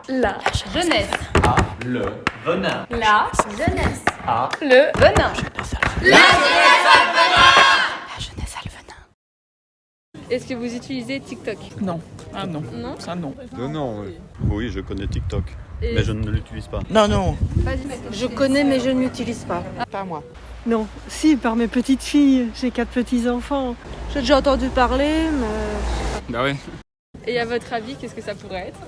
La jeunesse. A. Le venin. La Jeunesse. A. le venin. La jeunesse La jeunesse a le venin. Est-ce que vous utilisez TikTok? Non. Ah non. Non. Ça non. Non. Oui, je connais TikTok, Et- mais je ne l'utilise pas. Non. Pas du tout. Je connais mais je ne l'utilise pas. Pas moi. Non, si, par mes petites filles. J'ai 4 petits-enfants. J'ai déjà entendu parler, mais Bah ouais. Et à votre avis, qu'est-ce que ça pourrait être?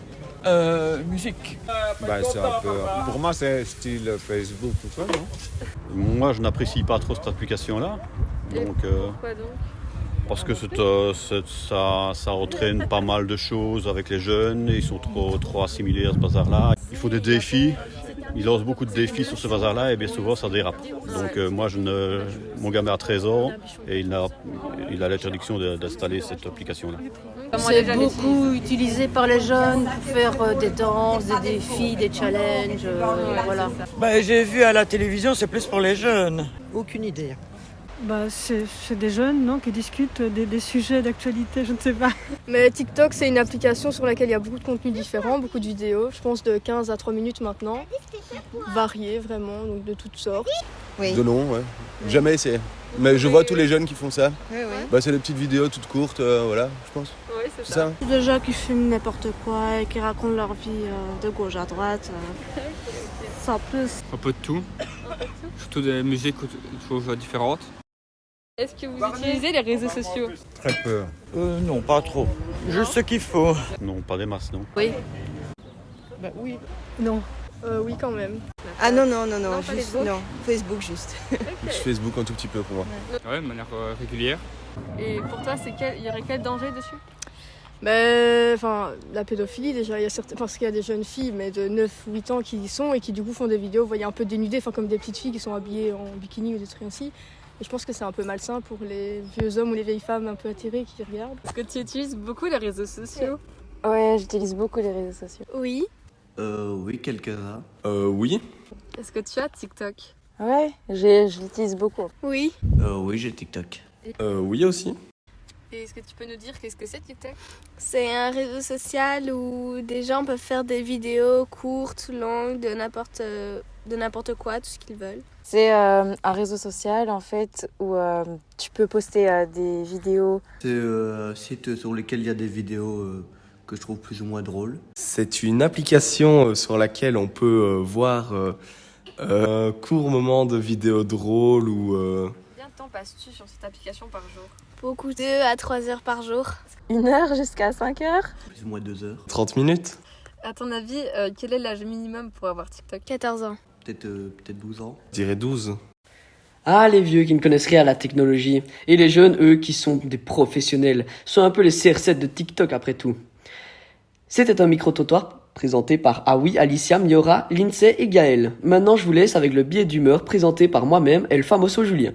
Musique. Bah, c'est un peu... Pour moi, c'est style Facebook ou quoi, non? Moi, je n'apprécie pas trop cette application-là. Donc, Pourquoi donc? parce que ça entraîne pas mal de choses avec les jeunes. Ils sont trop assimilés à ce bazar-là. Il faut des défis. Ils lancent beaucoup de défis sur ce bazar-là et bien souvent ça dérape. Donc mon gamin a 13 ans et il a l'interdiction d'installer cette application-là. c'est beaucoup utilisé par les jeunes pour faire des danses, des défis, des challenges. Voilà. Bah j'ai vu à la télévision, c'est plus pour les jeunes. Aucune idée. Bah, c'est des jeunes, non, qui discutent des sujets d'actualité, je ne sais pas. Mais TikTok, c'est une application sur laquelle il y a beaucoup de contenus différents, beaucoup de vidéos, je pense de 15 à 3 minutes maintenant, variées vraiment, donc de toutes sortes. De nom, ouais. Jamais essayé. Mais je vois tous les jeunes qui font ça. Bah, c'est des petites vidéos toutes courtes, voilà, je pense. Oui, c'est C'est ça. ça. Des gens qui filment n'importe quoi et qui racontent leur vie de gauche à droite. Sans plus. Un peu de tout. Surtout des musiques toujours différentes. Est-ce que vous utilisez les réseaux sociaux? Très peu. Non, pas trop. Juste ce qu'il faut. Non, pas des masses, non. Oui. Bah oui. Non. Oui, quand même. Ah non, Non, pas juste, Facebook. non, Facebook juste. Facebook un tout petit peu pour moi. Ouais, de manière régulière. Et pour toi, il y aurait quel danger dessus? Mais enfin, la pédophilie déjà, il y a parce qu'il y a des jeunes filles mais de 9-8 ans qui y sont et qui du coup font des vidéos, vous voyez, un peu dénudées, enfin comme des petites filles qui sont habillées en bikini ou des trucs ainsi. Et je pense que c'est un peu malsain pour les vieux hommes ou les vieilles femmes un peu attirées qui regardent. Est-ce que tu utilises beaucoup les réseaux sociaux? Ouais, j'utilise beaucoup les réseaux sociaux. Oui. Oui, quelques-uns. Oui. Est-ce que tu as TikTok? Ouais, je l'utilise beaucoup. Oui. Oui, j'ai TikTok. Oui aussi. Et est-ce que tu peux nous dire qu'est-ce que c'est TikTok? C'est un réseau social où des gens peuvent faire des vidéos courtes, longues, de n'importe quoi, tout ce qu'ils veulent. C'est un réseau social en fait où tu peux poster des vidéos. C'est un site sur lequel il y a des vidéos que je trouve plus ou moins drôles. C'est une application sur laquelle on peut voir un court moment de vidéos drôles ou... Combien de temps passes-tu sur cette application par jour? Beaucoup, 2 à 3 heures par jour. 1 heure jusqu'à 5 heures. Plus ou moins 2 heures. 30 minutes. À ton avis, quel est l'âge minimum pour avoir TikTok? 14 ans. Peut-être 12 ans. Je dirais 12. Ah, les vieux qui ne connaissent rien à la technologie. Et les jeunes, eux, qui sont des professionnels, sont un peu les CR7 de TikTok après tout. C'était un micro-trottoir présenté par Aoui, Alicia, Miora, Lindsay et Gaël. Maintenant, je vous laisse avec le billet d'humeur présenté par moi-même, El Famoso Julien.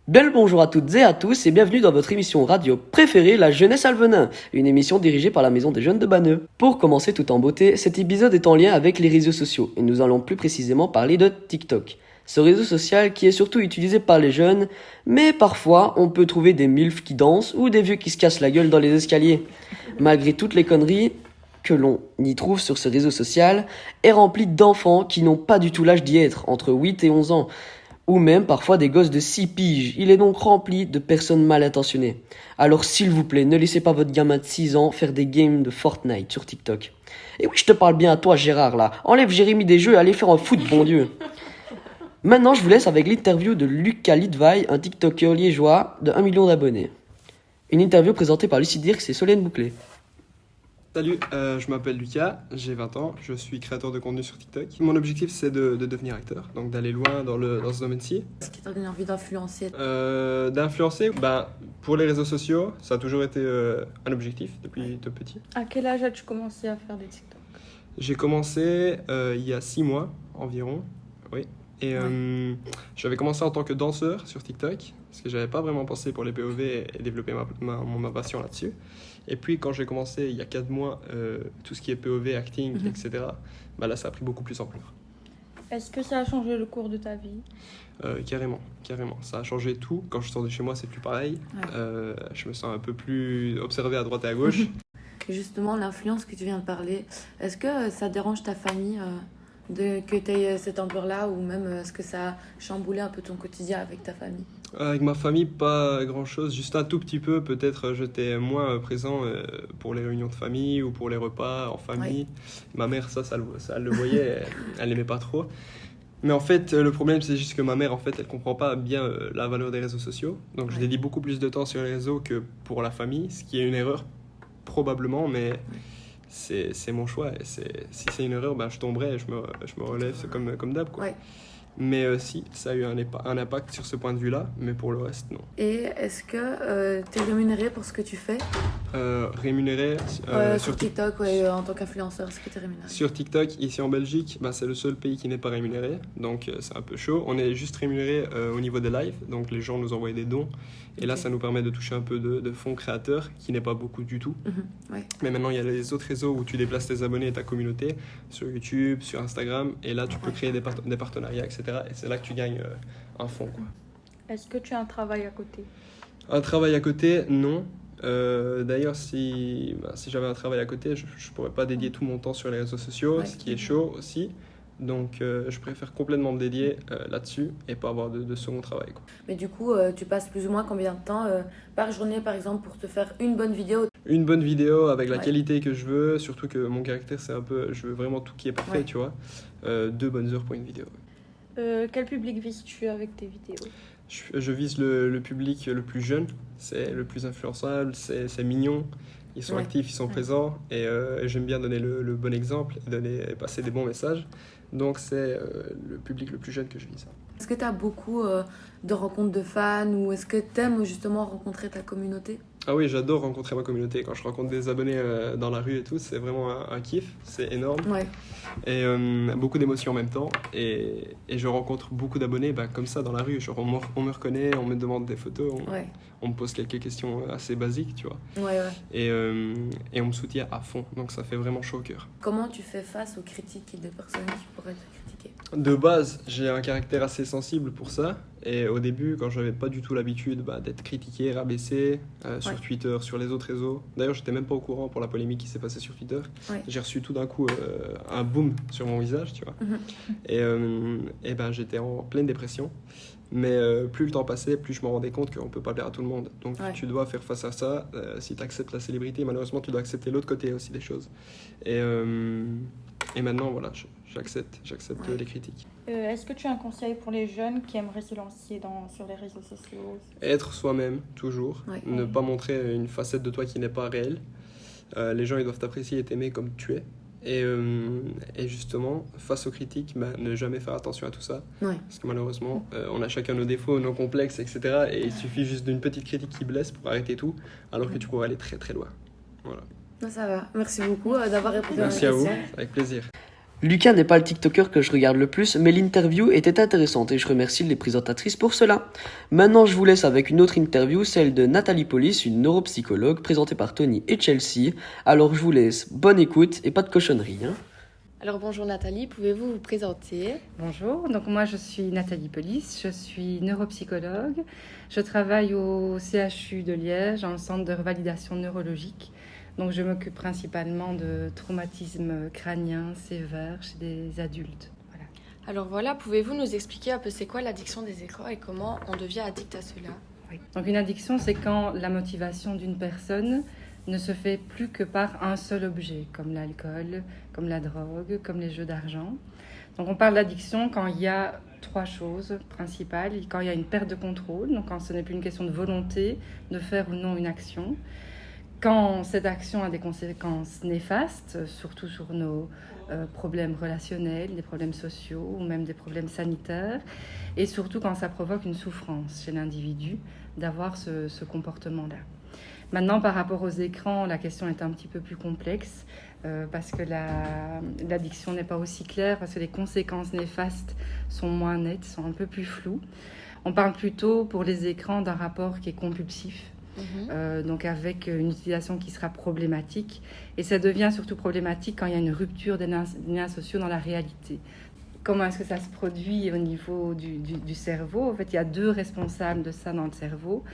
Bel bonjour à toutes et à tous et bienvenue dans votre émission radio préférée, La Jeunesse a le venin, une émission dirigée par la Maison des Jeunes de Banneux. Pour commencer tout en beauté, cet épisode est en lien avec les réseaux sociaux et nous allons plus précisément parler de TikTok. Ce réseau social qui est surtout utilisé par les jeunes, mais parfois on peut trouver des milfs qui dansent ou des vieux qui se cassent la gueule dans les escaliers. Malgré toutes les conneries que l'on y trouve sur ce réseau social, est rempli d'enfants qui n'ont pas du tout l'âge d'y être, entre 8 et 11 ans. Ou même parfois des gosses de 6 piges. Il est donc rempli de personnes mal intentionnées. Alors s'il vous plaît, ne laissez pas votre gamin de 6 ans faire des games de Fortnite sur TikTok. Et oui, je te parle bien à toi Gérard là. Enlève Jérémy des jeux et allez faire un foot, bon Dieu. Maintenant, je vous laisse avec l'interview de Lucas Litvay, un TikToker liégeois de 1 million d'abonnés. Une interview présentée par Lucie Dirks et Solène Bouclé. Salut, je m'appelle Lucas, j'ai 20 ans, je suis créateur de contenu sur TikTok. Mon objectif c'est de devenir acteur, donc d'aller loin dans ce domaine-ci. Est-ce que tu as donné envie d'influencer? D'influencer, pour les réseaux sociaux, ça a toujours été un objectif depuis tout petit. À quel âge as-tu commencé à faire des TikTok? J'ai commencé il y a 6 mois environ, oui. Et j'avais commencé en tant que danseur sur TikTok, parce que j'avais pas vraiment pensé pour les POV et développer ma passion là-dessus. Et puis quand j'ai commencé il y a 4 mois, tout ce qui est POV, acting, etc., là ça a pris beaucoup plus ampleur. Est-ce que ça a changé le cours de ta vie? Carrément. Ça a changé tout. Quand je sors de chez moi, c'est plus pareil. Je me sens un peu plus observé à droite et à gauche. Justement, l'influence que tu viens de parler, est-ce que ça dérange ta famille que tu aies cette ampleur-là, ou même est-ce que ça a chamboulé un peu ton quotidien avec ta famille? Avec ma famille, pas grand-chose, juste un tout petit peu. Peut-être j'étais moins présent pour les réunions de famille ou pour les repas en famille. Ma mère, ça elle le voyait, elle n'aimait pas trop. Mais en fait, le problème, c'est juste que ma mère, en fait, elle comprend pas bien la valeur des réseaux sociaux. Donc, je dédie beaucoup plus de temps sur les réseaux que pour la famille, ce qui est une erreur, probablement, mais c'est mon choix. Et si c'est une erreur, ben, je tomberai et je me relève, c'est comme d'hab, quoi. Mais si, ça a eu un impact sur ce point de vue-là, mais pour le reste, non. Et est-ce que tu es rémunéré pour ce que tu fais? Rémunéré sur TikTok, en tant qu'influenceur, est-ce que tu es rémunéré? Sur TikTok, ici en Belgique, c'est le seul pays qui n'est pas rémunéré, donc c'est un peu chaud. On est juste rémunéré au niveau des lives, donc les gens nous envoient des dons, et là ça nous permet de toucher un peu de fonds créateurs, qui n'est pas beaucoup du tout. Mais maintenant il y a les autres réseaux où tu déplaces tes abonnés et ta communauté, sur YouTube, sur Instagram, et là tu peux créer des partenariats, etc. Et c'est là que tu gagnes un fonds, quoi. Est-ce que tu as un travail à côté? Un travail à côté, non. D'ailleurs, si j'avais un travail à côté, je ne pourrais pas dédier tout mon temps sur les réseaux sociaux, ce qui est chaud aussi. Donc, je préfère complètement me dédier là-dessus et pas avoir de second travail, quoi. Mais du coup, tu passes plus ou moins combien de temps par journée, par exemple, pour te faire une bonne vidéo? Une bonne vidéo avec la qualité que je veux, surtout que mon caractère, c'est un peu... Je veux vraiment tout qui est parfait, tu vois. 2 bonnes heures pour une vidéo. Quel public vises-tu avec tes vidéos? Je vise le public le plus jeune, c'est le plus influençable, c'est mignon, ils sont actifs, ils sont présents, et j'aime bien donner le bon exemple et passer des bons messages. Donc c'est le public le plus jeune que je vise. Est-ce que tu as beaucoup de rencontres de fans, ou est-ce que tu aimes justement rencontrer ta communauté? Ah oui, j'adore rencontrer ma communauté. Quand je rencontre des abonnés dans la rue et tout, c'est vraiment un kiff, c'est énorme. Et beaucoup d'émotions en même temps. Et je rencontre beaucoup d'abonnés comme ça dans la rue. Genre, on me reconnaît, on me demande des photos, on me pose quelques questions assez basiques, tu vois. Et on me soutient à fond, donc ça fait vraiment chaud au cœur. Comment tu fais face aux critiques de personnes qui pourraient te critiquer? De base, j'ai un caractère assez sensible pour ça. Et au début, quand j'avais pas du tout l'habitude d'être critiqué, rabaissé sur Twitter, sur les autres réseaux. D'ailleurs, j'étais même pas au courant pour la polémique qui s'est passée sur Twitter. J'ai reçu tout d'un coup un boom sur mon visage, tu vois. Et j'étais en pleine dépression. Mais plus le temps passait, plus je me rendais compte qu'on peut pas plaire à tout le monde. Donc tu dois faire face à ça. Si tu acceptes la célébrité, malheureusement, tu dois accepter l'autre côté aussi des choses. Et maintenant, voilà, j'accepte les critiques. Est-ce que tu as un conseil pour les jeunes qui aimeraient se lancer sur les réseaux sociaux? Être soi-même, toujours. Ne pas montrer une facette de toi qui n'est pas réelle. Les gens, ils doivent t'apprécier et t'aimer comme tu es. Et justement, face aux critiques, ne jamais faire attention à tout ça. Parce que malheureusement, on a chacun nos défauts, nos complexes, etc. Et il suffit juste d'une petite critique qui blesse pour arrêter tout, alors que tu pourrais aller très très loin. Voilà. Ça va. Merci beaucoup d'avoir répondu à ma question. Merci à vous, avec plaisir. Lucas n'est pas le TikToker que je regarde le plus, mais l'interview était intéressante et je remercie les présentatrices pour cela. Maintenant, je vous laisse avec une autre interview, celle de Nathalie Polis, une neuropsychologue, présentée par Tony et Chelsea. Alors je vous laisse, bonne écoute et pas de cochonneries. Alors bonjour Nathalie, pouvez-vous vous présenter? Bonjour, donc moi je suis Nathalie Polis, je suis neuropsychologue. Je travaille au CHU de Liège, dans le centre de revalidation neurologique. Donc je m'occupe principalement de traumatismes crâniens sévères chez des adultes. Voilà. Alors voilà, pouvez-vous nous expliquer un peu c'est quoi l'addiction des écrans et comment on devient addict à cela? Oui. Donc une addiction, c'est quand la motivation d'une personne ne se fait plus que par un seul objet, comme l'alcool, comme la drogue, comme les jeux d'argent. Donc on parle d'addiction quand il y a 3 choses principales. Quand il y a une perte de contrôle, donc quand ce n'est plus une question de volonté de faire ou non une action. Quand cette action a des conséquences néfastes, surtout sur nos problèmes relationnels, des problèmes sociaux ou même des problèmes sanitaires, et surtout quand ça provoque une souffrance chez l'individu d'avoir ce comportement-là. Maintenant, par rapport aux écrans, la question est un petit peu plus complexe parce que l'addiction n'est pas aussi claire, parce que les conséquences néfastes sont moins nettes, sont un peu plus floues. On parle plutôt pour les écrans d'un rapport qui est compulsif. Donc avec une utilisation qui sera problématique. Et ça devient surtout problématique quand il y a une rupture des liens sociaux dans la réalité. Comment est-ce que ça se produit au niveau du cerveau? En fait, il y a 2 responsables de ça dans le cerveau.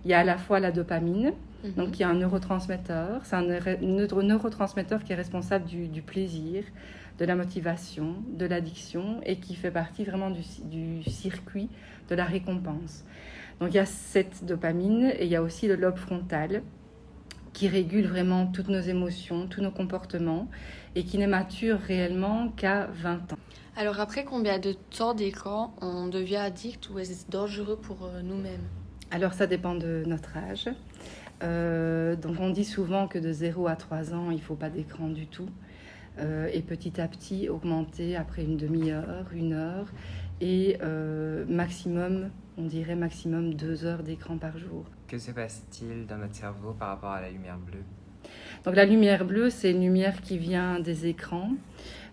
Il y a à la fois la dopamine, Donc il y a un neurotransmetteur, c'est un neurotransmetteur qui est responsable du plaisir, de la motivation, de l'addiction et qui fait partie vraiment du circuit de la récompense. Donc il y a cette dopamine et il y a aussi le lobe frontal qui régule vraiment toutes nos émotions, tous nos comportements et qui n'est mature réellement qu'à 20 ans. Alors après combien de temps d'écran on devient addict ou est-ce dangereux pour nous-mêmes? Alors ça dépend de notre âge. Donc on dit souvent que de 0 à 3 ans, il ne faut pas d'écran du tout. Et petit à petit augmenter après une demi-heure, 1 heure et maximum, on dirait maximum 2 heures d'écran par jour. Que se passe-t-il dans notre cerveau par rapport à la lumière bleue? Donc la lumière bleue, c'est une lumière qui vient des écrans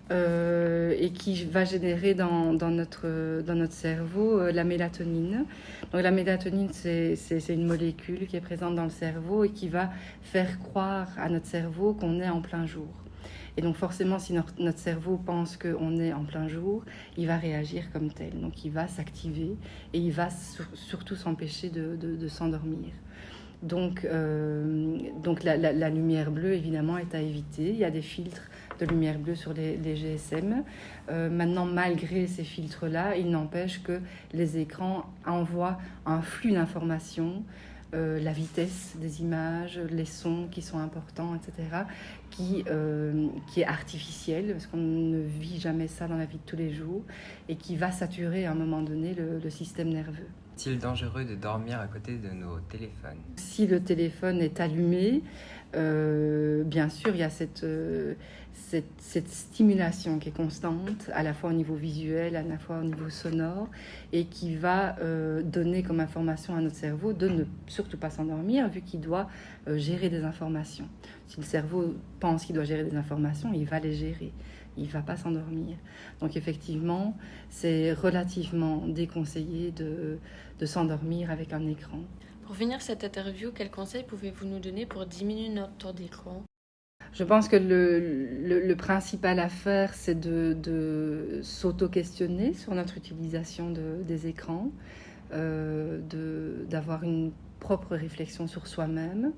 et qui va générer dans notre cerveau la mélatonine. Donc la mélatonine, c'est une molécule qui est présente dans le cerveau et qui va faire croire à notre cerveau qu'on est en plein jour. Et donc forcément, si notre cerveau pense qu'on est en plein jour, il va réagir comme tel. Donc il va s'activer et il va surtout s'empêcher de s'endormir. Donc la lumière bleue, évidemment, est à éviter. Il y a des filtres de lumière bleue sur les GSM. Maintenant, malgré ces filtres-là, il n'empêche que les écrans envoient un flux d'informations, la vitesse des images, les sons qui sont importants, etc., qui est artificielle, parce qu'on ne vit jamais ça dans la vie de tous les jours, et qui va saturer à un moment donné le système nerveux. Est-il dangereux de dormir à côté de nos téléphones? Si le téléphone est allumé, bien sûr, il y a cette stimulation qui est constante, à la fois au niveau visuel, à la fois au niveau sonore, et qui va donner comme information à notre cerveau de ne surtout pas s'endormir, vu qu'il doit gérer des informations. Si le cerveau pense qu'il doit gérer des informations, il va les gérer. Il ne va pas s'endormir. Donc effectivement, c'est relativement déconseillé de s'endormir avec un écran. Pour finir cette interview, quels conseils pouvez-vous nous donner pour diminuer notre temps d'écran? Je pense que le principal à faire, c'est de s'auto-questionner sur notre utilisation des écrans, d'avoir une propre réflexion sur soi-même.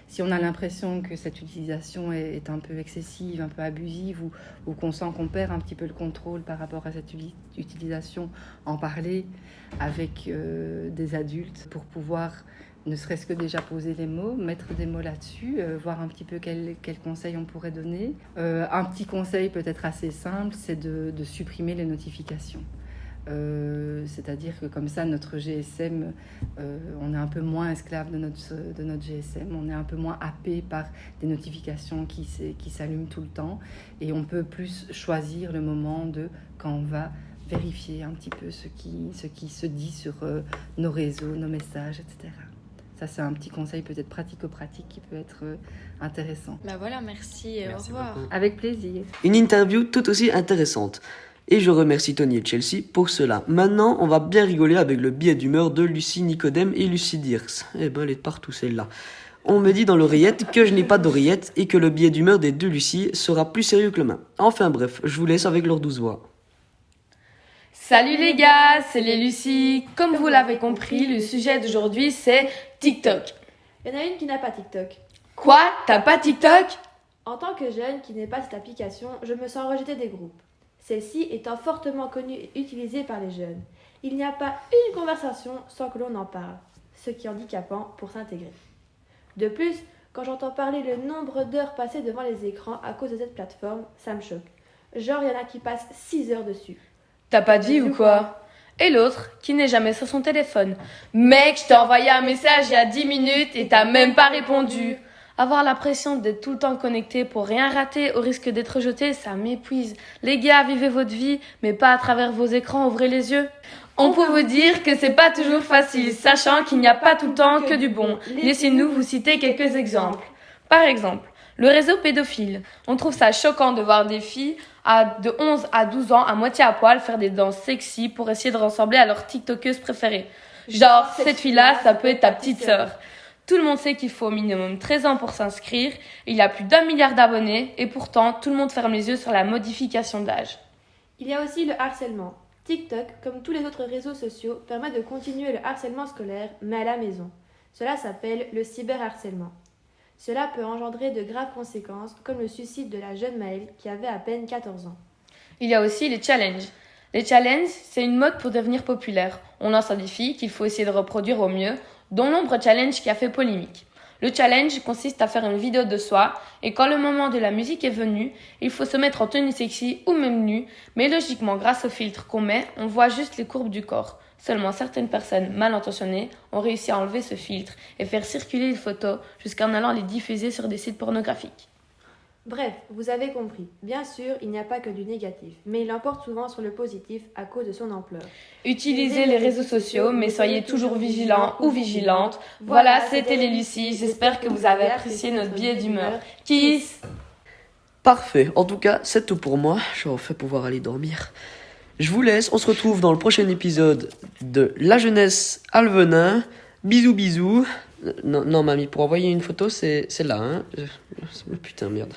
Si on a l'impression que cette utilisation est un peu excessive, un peu abusive, ou qu'on sent qu'on perd un petit peu le contrôle par rapport à cette utilisation, en parler avec des adultes pour pouvoir ne serait-ce que déjà poser les mots, mettre des mots là-dessus, voir un petit peu quels conseils on pourrait donner. Un petit conseil peut-être assez simple, c'est de supprimer les notifications. C'est-à-dire que comme ça, notre GSM, on est un peu moins esclave de notre GSM, on est un peu moins happé par des notifications qui s'allument tout le temps, et on peut plus choisir le moment quand on va vérifier un petit peu ce qui se dit sur nos réseaux, nos messages, etc. Ça, c'est un petit conseil peut-être pratico-pratique qui peut être intéressant. Bah voilà, merci et au revoir. Beaucoup. Avec plaisir. Une interview tout aussi intéressante. Et je remercie Tony et Chelsea pour cela. Maintenant, on va bien rigoler avec le billet d'humeur de Lucie Nicodème et Lucie Dirks. Eh ben, elle est partout celle-là. On me dit dans l'oreillette que je n'ai pas d'oreillette et que le billet d'humeur des deux Lucie sera plus sérieux que le mien. Enfin bref, je vous laisse avec leurs 12 voix. Salut les gars, c'est les Lucie. Comme vous l'avez compris, le sujet d'aujourd'hui c'est TikTok. Il y en a une qui n'a pas TikTok. Quoi? T'as pas TikTok? En tant que jeune qui n'est pas cette application, je me sens rejetée des groupes. Celle-ci étant fortement connue et utilisée par les jeunes. Il n'y a pas une conversation sans que l'on en parle, ce qui est handicapant pour s'intégrer. De plus, quand j'entends parler le nombre d'heures passées devant les écrans à cause de cette plateforme, ça me choque. Genre, il y en a qui passent 6 heures dessus. T'as pas de vie ou quoi? Et l'autre, qui n'est jamais sur son téléphone. Mec, je t'ai envoyé un message il y a 10 minutes et t'as même pas répondu. Avoir la pression d'être tout le temps connecté pour rien rater au risque d'être rejeté, ça m'épuise. Les gars, vivez votre vie, mais pas à travers vos écrans, ouvrez les yeux. On peut vous dire que c'est pas toujours facile, sachant qu'il n'y a pas tout le temps que du bon. Laissez-nous vous citer quelques exemples. Par exemple, le réseau pédophile. On trouve ça choquant de voir des filles de 11 à 12 ans à moitié à poil faire des danses sexy pour essayer de ressembler à leur tiktokeuse préférée. Genre, cette fille-là, ça peut être ta petite sœur. Tout le monde sait qu'il faut au minimum 13 ans pour s'inscrire, il y a plus d'1 milliard d'abonnés et pourtant tout le monde ferme les yeux sur la modification d'âge. Il y a aussi le harcèlement. TikTok, comme tous les autres réseaux sociaux, permet de continuer le harcèlement scolaire, mais à la maison. Cela s'appelle le cyberharcèlement. Cela peut engendrer de graves conséquences, comme le suicide de la jeune Maëlle qui avait à peine 14 ans. Il y a aussi les challenges. Les challenges, c'est une mode pour devenir populaire. On lance un défi qu'il faut essayer de reproduire au mieux, dont l'ombre challenge qui a fait polémique. Le challenge consiste à faire une vidéo de soi et quand le moment de la musique est venu, il faut se mettre en tenue sexy ou même nu, mais logiquement grâce au filtre qu'on met, on voit juste les courbes du corps. Seulement certaines personnes mal intentionnées ont réussi à enlever ce filtre et faire circuler les photos jusqu'en allant les diffuser sur des sites pornographiques. Bref, vous avez compris. Bien sûr, il n'y a pas que du négatif, mais il emporte souvent sur le positif à cause de son ampleur. Utilisez les réseaux sociaux, mais soyez toujours vigilants ou vigilantes. Voilà, c'était les Lucie. J'espère que vous avez apprécié notre billet d'humeur. Kiss! Parfait. En tout cas, c'est tout pour moi. Je vais enfin pouvoir aller dormir. Je vous laisse. On se retrouve dans le prochain épisode de La Jeunesse Alvenin. Bisous, bisous. Non, mamie, pour envoyer une photo, c'est là, hein. Putain, merde.